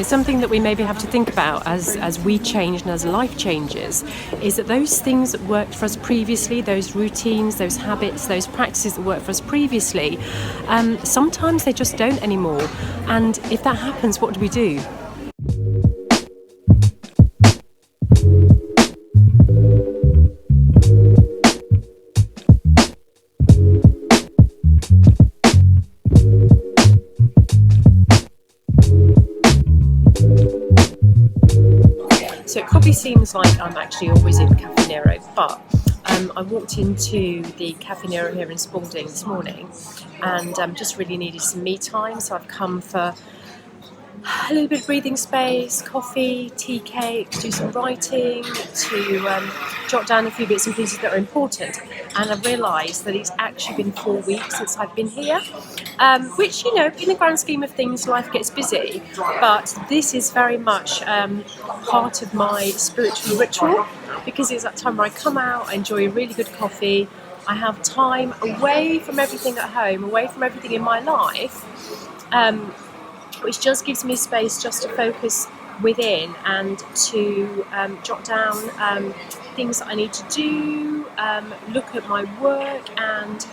Something that we maybe have to think about as we change and as life changes is that those things that worked for us previously, those routines, those habits, those practices that worked for us previously, sometimes they just don't anymore. And if that happens, what do we do? So it probably seems like I'm actually always in Caffè Nero, but I walked into the Caffè Nero here in Spalding this morning and just really needed some me time, so I've come for a little bit of breathing space, coffee, tea cake, to do some writing, to jot down a few bits and pieces that are important. And I've realised that it's actually been 4 weeks since I've been here, which, in the grand scheme of things, life gets busy. But this is very much part of my spiritual ritual, because it's that time where I come out, I enjoy a really good coffee, I have time away from everything at home, away from everything in my life, which just gives me space just to focus within and to jot down things that I need to do, look at my work and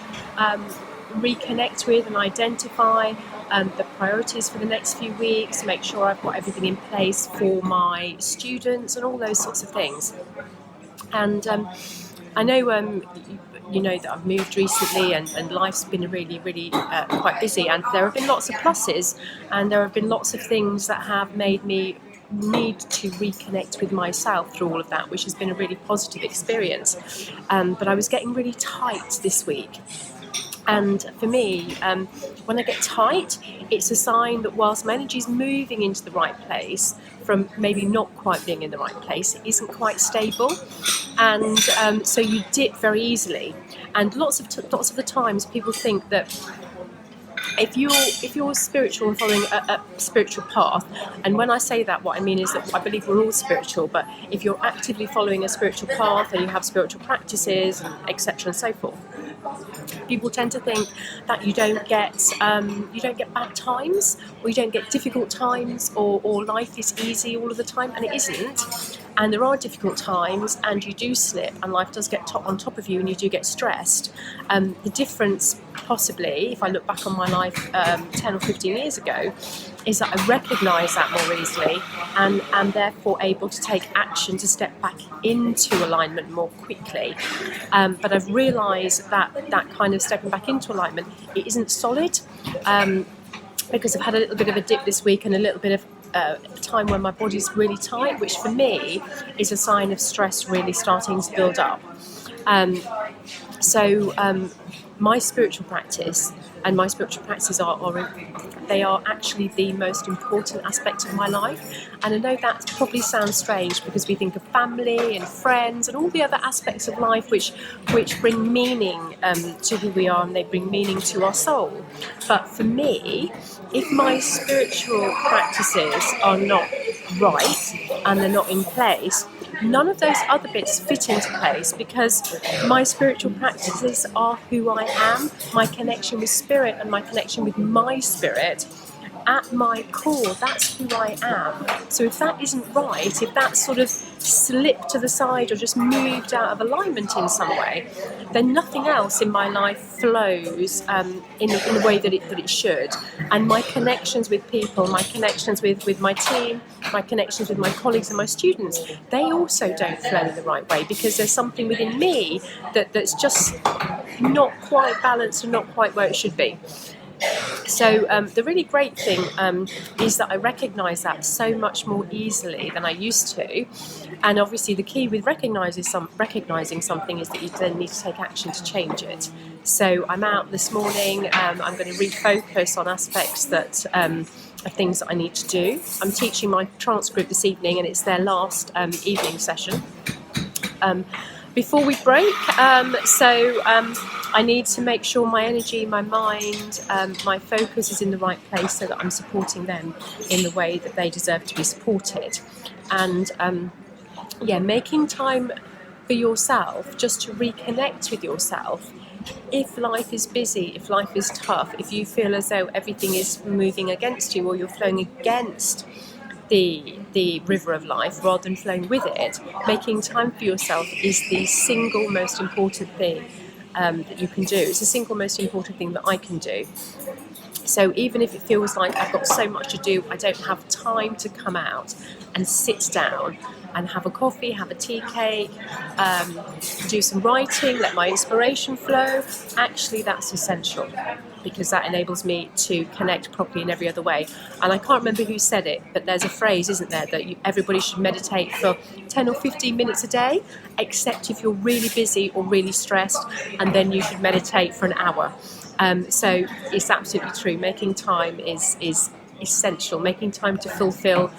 reconnect with and identify the priorities for the next few weeks, make sure I've got everything in place for my students and all those sorts of things. And I know that I've moved recently and life's been really, really quite busy, and there have been lots of pluses and there have been lots of things that have made me need to reconnect with myself through all of that, which has been a really positive experience. But I was getting really tight this week. And for me, when I get tight, it's a sign that whilst my energy is moving into the right place, from maybe not quite being in the right place, it isn't quite stable. And so you dip very easily. And lots of the times people think that if you're spiritual and following a spiritual path, and when I say that, what I mean is that I believe we're all spiritual, but if you're actively following a spiritual path and you have spiritual practices, etc. and so forth, people tend to think that you don't get bad times, or you don't get difficult times, or life is easy all of the time, and it isn't. And there are difficult times, and you do slip, and life does get on top of you, and you do get stressed. The difference, possibly, if I look back on my life 10 or 15 years ago, is that I recognise that more easily, and am therefore able to take action to step back into alignment more quickly. But I've realised that kind of stepping back into alignment, it isn't solid, because I've had a little bit of a dip this week and a little bit of time when my body's really tight, which for me is a sign of stress really starting to build up. So my spiritual practice and my spiritual practices are actually the most important aspect of my life. And I know that probably sounds strange, because we think of family and friends and all the other aspects of life which bring meaning to who we are, and they bring meaning to our soul. But for me, if my spiritual practices are not right and they're not in place, none of those other bits fit into place, because my spiritual practices are who I am, my connection with spirit and my connection with my spirit. At my core, that's who I am. So if that isn't right, if that sort of slipped to the side or just moved out of alignment in some way, then nothing else in my life flows in the way that it should. And my connections with people, my connections with my team, my connections with my colleagues and my students, they also don't flow in the right way, because there's something within me that's just not quite balanced and not quite where it should be. So the really great thing is that I recognise that so much more easily than I used to. And obviously the key with recognising something is that you then need to take action to change it. So I'm out this morning, I'm going to refocus on aspects that of things that I need to do. I'm teaching my trance group this evening, and it's their last evening session before we break. So I need to make sure my energy, my mind, my focus is in the right place, so that I'm supporting them in the way that they deserve to be supported. And making time for yourself, just to reconnect with yourself. If life is busy, if life is tough, if you feel as though everything is moving against you, or you're flowing against the river of life rather than flowing with it, making time for yourself is the single most important thing that you can do. It's the single most important thing that I can do. So even if it feels like I've got so much to do, I don't have time to come out and sit down and have a coffee, have a tea cake, do some writing, let my inspiration flow, actually that's essential, because that enables me to connect properly in every other way. And I can't remember who said it, but there's a phrase, isn't there, that everybody should meditate for 10 or 15 minutes a day, except if you're really busy or really stressed, and then you should meditate for an hour. So it's absolutely true. Making time is essential. Making time to fulfill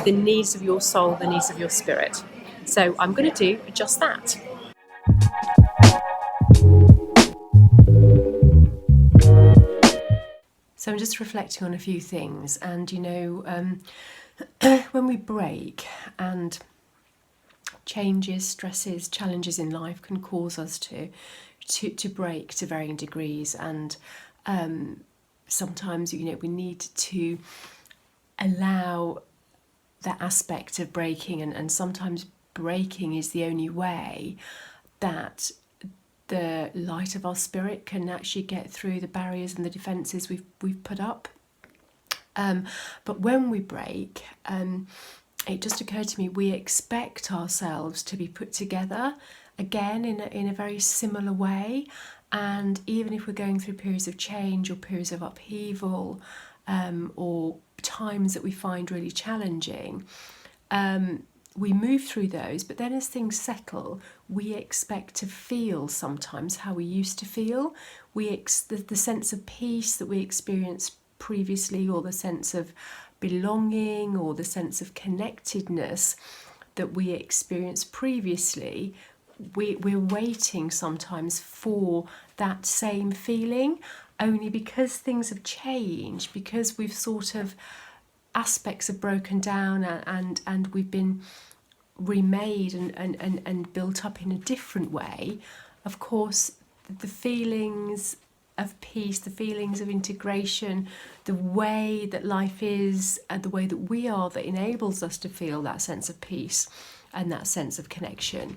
the needs of your soul, the needs of your spirit. So I'm going to do just that. So I'm just reflecting on a few things, and when we break, and changes, stresses, challenges in life can cause us to break to varying degrees, and sometimes we need to allow that aspect of breaking, and sometimes breaking is the only way that the light of our spirit can actually get through the barriers and the defences we've put up. But when we break, it just occurred to me, we expect ourselves to be put together again in a very similar way. And even if we're going through periods of change or periods of upheaval, or times that we find really challenging, we move through those, but then as things settle, we expect to feel sometimes how we used to feel. The sense of peace that we experienced previously, or the sense of belonging, or the sense of connectedness that we experienced previously, we're waiting sometimes for that same feeling, only because things have changed, because we've sort of, aspects have broken down, and we've been remade and built up in a different way. Of course, the feelings of peace, the feelings of integration, the way that life is, and the way that we are, that enables us to feel that sense of peace and that sense of connection,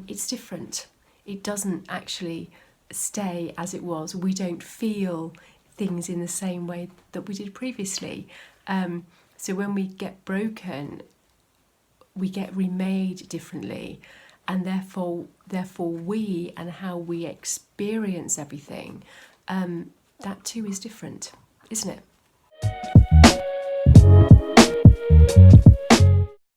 it's different. It doesn't actually stay as it was. We don't feel things in the same way that we did previously. So when we get broken, we get remade differently, and therefore we, and how we experience everything, that too is different, isn't it?